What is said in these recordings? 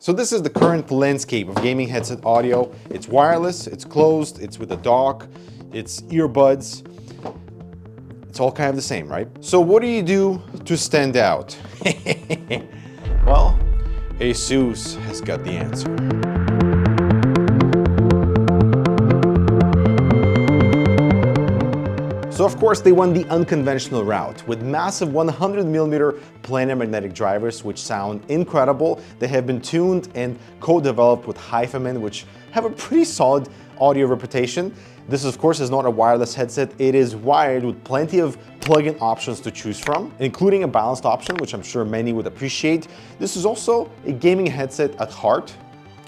So this is the current landscape of gaming headset audio. It's wireless, it's closed, it's with a dock, it's earbuds. It's all kind of the same, right? So what do you do to stand out? Well, ASUS has got the answer. So of course they went the unconventional route with massive 100mm planar magnetic drivers which sound incredible. They have been tuned and co-developed with HIFIMAN, which have a pretty solid audio reputation. This of course is not a wireless headset, it is wired with plenty of plug-in options to choose from, including a balanced option, which I'm sure many would appreciate. This is also a gaming headset at heart.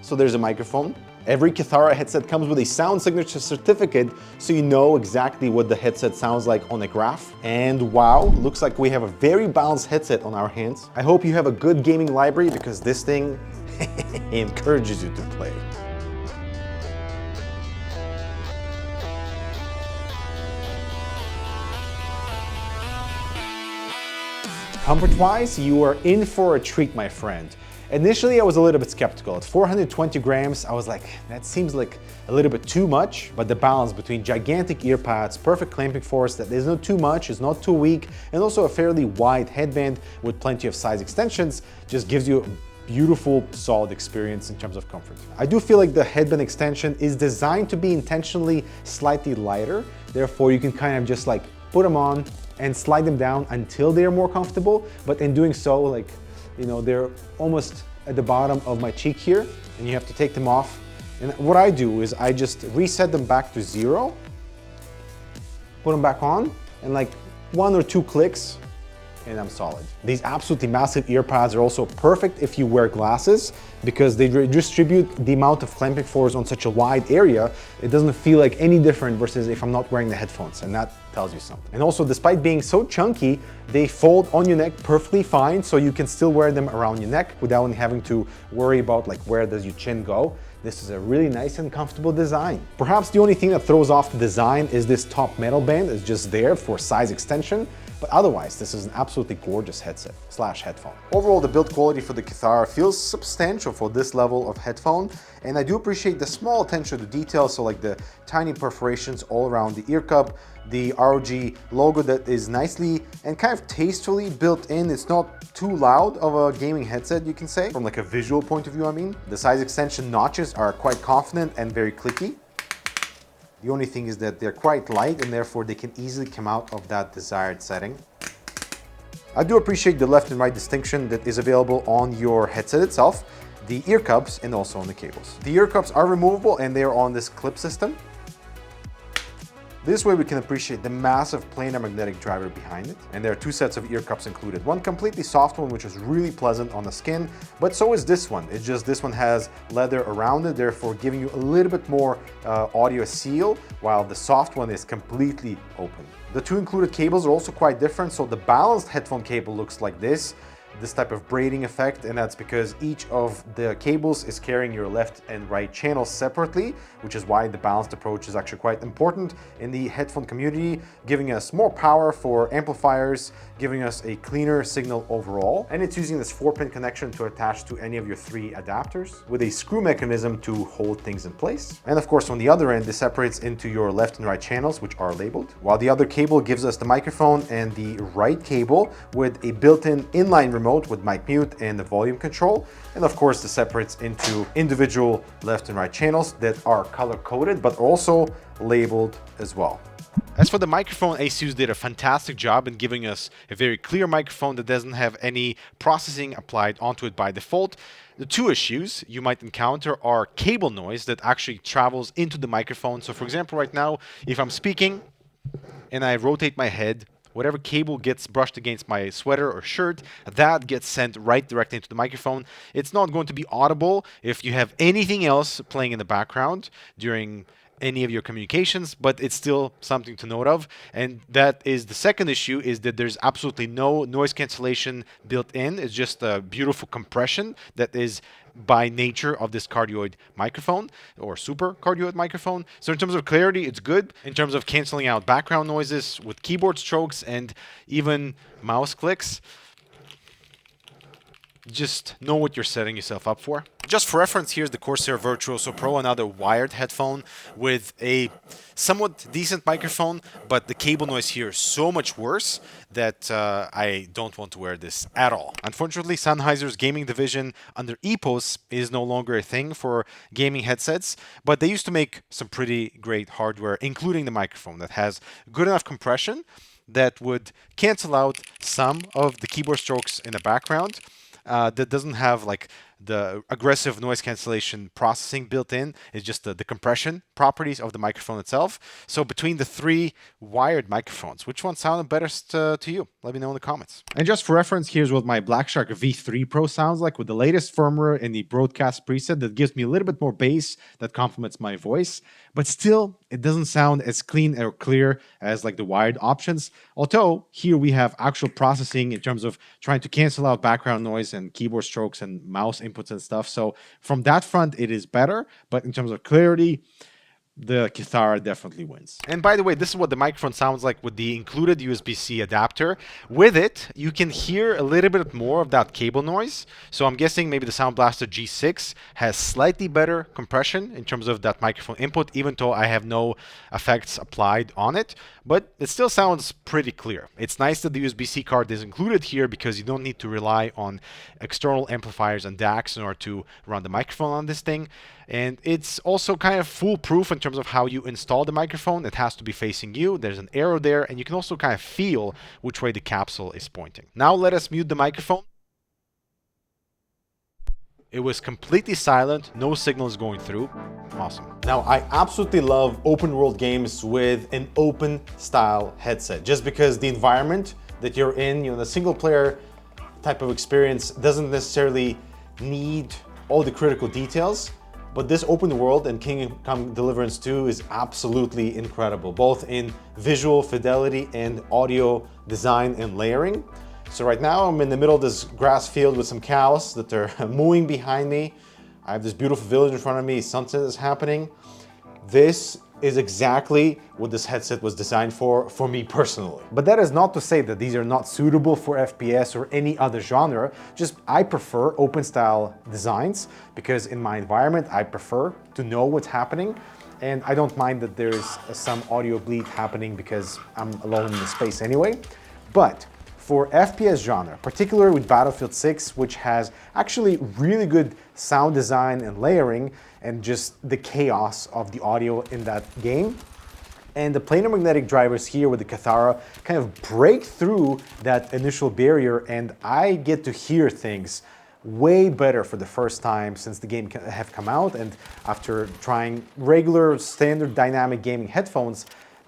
So there's a microphone. Every Kithara headset comes with a sound signature certificate, so you know exactly what the headset sounds like on a graph. And wow, looks like we have a very balanced headset on our hands. I hope you have a good gaming library because this thing encourages you to play. Comfort-wise, you are in for a treat, my friend. Initially, I was a little bit skeptical. At 420 grams, I was like, that seems like a little bit too much, but the balance between gigantic ear pads, perfect clamping force, that is not too much, is not too weak, and also a fairly wide headband with plenty of size extensions just gives you a beautiful, solid experience in terms of comfort. I do feel like the headband extension is designed to be intentionally slightly lighter, therefore you can kind of just like put them on and slide them down until they're more comfortable, but in doing so, like, you know, they're almost at the bottom of my cheek here, and you have to take them off. And what I do is I just reset them back to 0, put them back on, and like 1 or 2 clicks, and I'm solid. These absolutely massive ear pads are also perfect if you wear glasses because they distribute the amount of clamping force on such a wide area. It doesn't feel like any different versus if I'm not wearing the headphones, and that tells you something. And also, despite being so chunky, they fold on your neck perfectly fine, so you can still wear them around your neck without having to worry about like where does your chin go. This is a really nice and comfortable design. Perhaps the only thing that throws off the design is this top metal band. It's just there for size extension. But otherwise, this is an absolutely gorgeous headset / headphone. Overall, the build quality for the Kithara feels substantial for this level of headphone, and I do appreciate the small attention to detail, so like the tiny perforations all around the ear cup, the ROG logo that is nicely and kind of tastefully built in. It's not too loud of a gaming headset, you can say, from like a visual point of view, I mean. The size extension notches are quite confident and very clicky. The only thing is that they're quite light and therefore they can easily come out of that desired setting. I do appreciate the left and right distinction that is available on your headset itself, the ear cups, and also on the cables. The ear cups are removable and they are on this clip system. This way we can appreciate the massive planar magnetic driver behind it. And there are 2 sets of ear cups included. One completely soft one, which is really pleasant on the skin, but so is this one. It's just this one has leather around it, therefore giving you a little bit more audio seal, while the soft one is completely open. The 2 included cables are also quite different. So the balanced headphone cable looks like this type of braiding effect, and that's because each of the cables is carrying your left and right channels separately, which is why the balanced approach is actually quite important in the headphone community, giving us more power for amplifiers, giving us a cleaner signal overall. And it's using this 4-pin connection to attach to any of your 3 adapters with a screw mechanism to hold things in place. And of course, on the other end, this separates into your left and right channels, which are labeled, while the other cable gives us the microphone and the right cable with a built-in inline remote with mic mute and the volume control. And of course, this separates into individual left and right channels that are color-coded, but also labeled as well. As for the microphone, ASUS did a fantastic job in giving us a very clear microphone that doesn't have any processing applied onto it by default. The 2 issues you might encounter are cable noise that actually travels into the microphone. So for example, right now, if I'm speaking and I rotate my head, whatever cable gets brushed against my sweater or shirt, that gets sent right directly into the microphone. It's not going to be audible if you have anything else playing in the background during any of your communications, but it's still something to note of. And that is the second issue, is that there's absolutely no noise cancellation built in. It's just a beautiful compression that is by nature of this cardioid microphone or super cardioid microphone. So in terms of clarity, it's good. In terms of canceling out background noises with keyboard strokes and even mouse clicks, just know what you're setting yourself up for. Just for reference, here's the Corsair Virtuoso Pro, another wired headphone with a somewhat decent microphone, but the cable noise here is so much worse that I don't want to wear this at all. Unfortunately, Sennheiser's gaming division under EPOS is no longer a thing for gaming headsets, but they used to make some pretty great hardware, including the microphone that has good enough compression that would cancel out some of the keyboard strokes in the background. That doesn't have like the aggressive noise cancellation processing built in. It's just the compression properties of the microphone itself. So between the three wired microphones, which one sounded better to you? Let me know in the comments. And just for reference, here's what my Blackshark V3 Pro sounds like with the latest firmware in the broadcast preset that gives me a little bit more bass that complements my voice. But still, it doesn't sound as clean or clear as like the wired options. Although here we have actual processing in terms of trying to cancel out background noise and keyboard strokes and mouse inputs and stuff. So from that front, it is better. But in terms of clarity, the Kithara definitely wins. And by the way, this is what the microphone sounds like with the included USB-C adapter. With it, you can hear a little bit more of that cable noise. So I'm guessing maybe the Sound Blaster G6 has slightly better compression in terms of that microphone input, even though I have no effects applied on it. But it still sounds pretty clear. It's nice that the USB-C card is included here because you don't need to rely on external amplifiers and DACs in order to run the microphone on this thing. And it's also kind of foolproof in terms of how you install the microphone. It has to be facing you. There's an arrow there, and you can also kind of feel which way the capsule is pointing. Now let us mute the microphone. It was completely silent, no signals going through. Awesome. Now, I absolutely love open world games with an open style headset, just because the environment that you're in, the single player type of experience doesn't necessarily need all the critical details. But this open world and Kingdom Come Deliverance 2 is absolutely incredible, both in visual fidelity and audio design and layering. So right now I'm in the middle of this grass field with some cows that are mooing behind me. I have this beautiful village in front of me, sunset is happening. This is exactly what this headset was designed for me personally. But that is not to say that these are not suitable for FPS or any other genre, just I prefer open style designs because in my environment I prefer to know what's happening, and I don't mind that there's some audio bleed happening because I'm alone in the space anyway. But for FPS genre, particularly with Battlefield 6, which has actually really good sound design and layering, and just the chaos of the audio in that game. And the planar magnetic drivers here with the Kithara kind of break through that initial barrier, and I get to hear things way better for the first time since the game have come out. And after trying regular standard dynamic gaming headphones,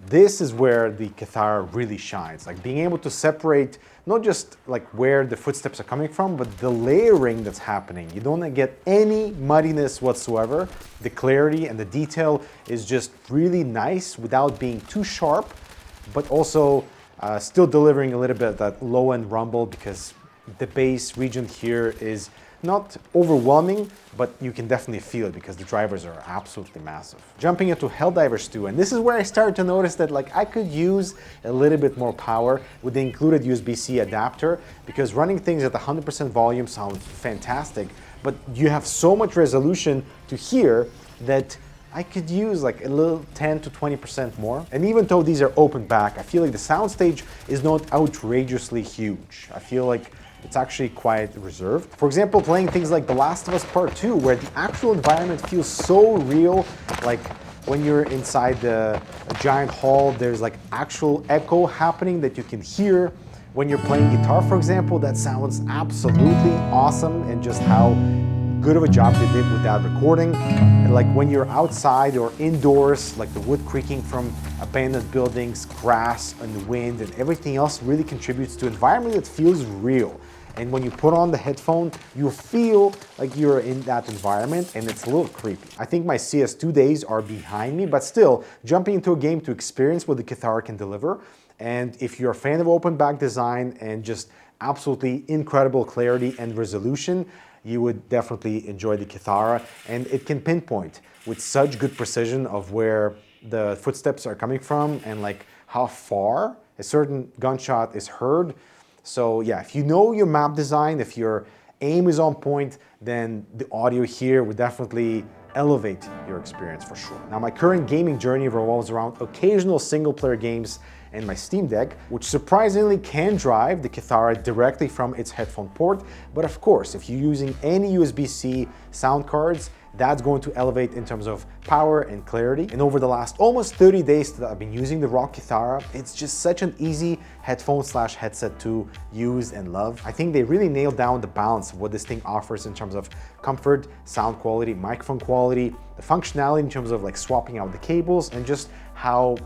this is where the Kithara really shines. Like being able to separate not just like where the footsteps are coming from, but the layering that's happening. You don't get any muddiness whatsoever. The clarity and the detail is just really nice without being too sharp, but also still delivering a little bit of that low-end rumble because the bass region here is not overwhelming, but you can definitely feel it because the drivers are absolutely massive. Jumping into Helldivers 2, and this is where I started to notice that like I could use a little bit more power with the included USB-C adapter, because running things at 100% volume sounds fantastic, but you have so much resolution to hear that I could use like a little 10 to 20% more. And even though these are open back, I feel like the soundstage is not outrageously huge. I feel like it's actually quite reserved. For example, playing things like The Last of Us Part 2, where the actual environment feels so real, like when you're inside a giant hall, there's like actual echo happening that you can hear. When you're playing guitar, for example, that sounds absolutely awesome, and just how good of a job they did with that recording. And like when you're outside or indoors, like the wood creaking from abandoned buildings, grass and the wind and everything else really contributes to an environment that feels real. And when you put on the headphone, you feel like you're in that environment, and it's a little creepy. I think my CS2 days are behind me, but still, jumping into a game to experience what the Kithara can deliver. And if you're a fan of open back design and just absolutely incredible clarity and resolution, you would definitely enjoy the Kithara. And it can pinpoint with such good precision of where the footsteps are coming from and like how far a certain gunshot is heard. So yeah, if you know your map design, if you're aim is on point, then the audio here would definitely elevate your experience for sure. Now, my current gaming journey revolves around occasional single-player games and my Steam Deck, which surprisingly can drive the Kithara directly from its headphone port. But of course, if you're using any USB-C sound cards, that's going to elevate in terms of power and clarity. And over the last almost 30 days that I've been using the ROG Kithara, it's just such an easy headphone/headset to use and love. I think they really nailed down the balance of what this thing offers in terms of comfort, sound quality, microphone quality, the functionality in terms of like swapping out the cables, and just how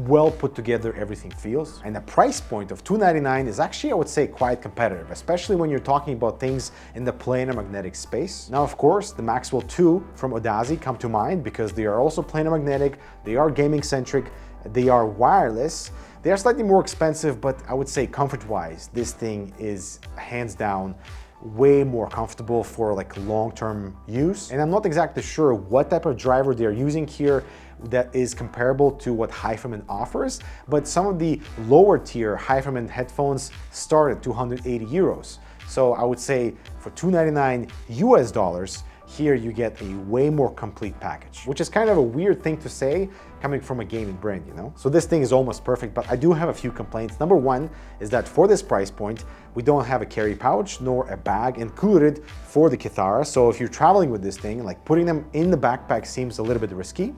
well put together everything feels. And the price point of $299 is actually, I would say, quite competitive, especially when you're talking about things in the planar magnetic space. Now, of course, the Maxwell 2 from Audeze come to mind because they are also planar magnetic, they are gaming centric, they are wireless. They are slightly more expensive, but I would say comfort-wise, this thing is hands down way more comfortable for like long-term use. And I'm not exactly sure what type of driver they're using here that is comparable to what HIFIMAN offers, but some of the lower tier HIFIMAN headphones start at 280 euros. So I would say for $299 US, here you get a way more complete package, which is kind of a weird thing to say coming from a gaming brand, you know? So this thing is almost perfect, but I do have a few complaints. Number one is that for this price point, we don't have a carry pouch nor a bag included for the Kithara. So if you're traveling with this thing, like putting them in the backpack seems a little bit risky.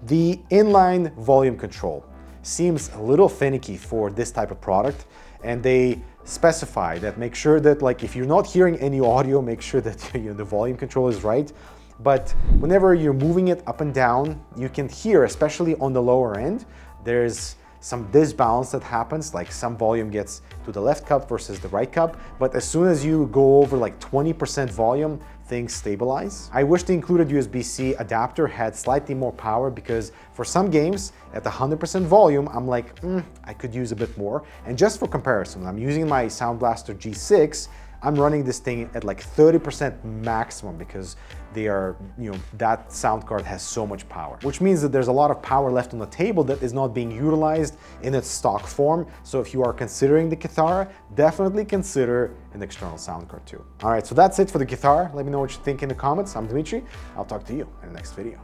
The inline volume control seems a little finicky for this type of product, and they specify that make sure that like if you're not hearing any audio, make sure that the volume control is right. But whenever you're moving it up and down, you can hear, especially on the lower end, there's some disbalance that happens, like some volume gets to the left cup versus the right cup. But as soon as you go over like 20% volume, things stabilize. I wish the included USB-C adapter had slightly more power, because for some games at 100% volume, I'm like, I could use a bit more. And just for comparison, I'm using my Sound Blaster G6, I'm running this thing at like 30% maximum because they are, that sound card has so much power, which means that there's a lot of power left on the table that is not being utilized in its stock form. So if you are considering the Kithara, definitely consider an external sound card too. All right, so that's it for the Kithara. Let me know what you think in the comments. I'm Dmitry. I'll talk to you in the next video.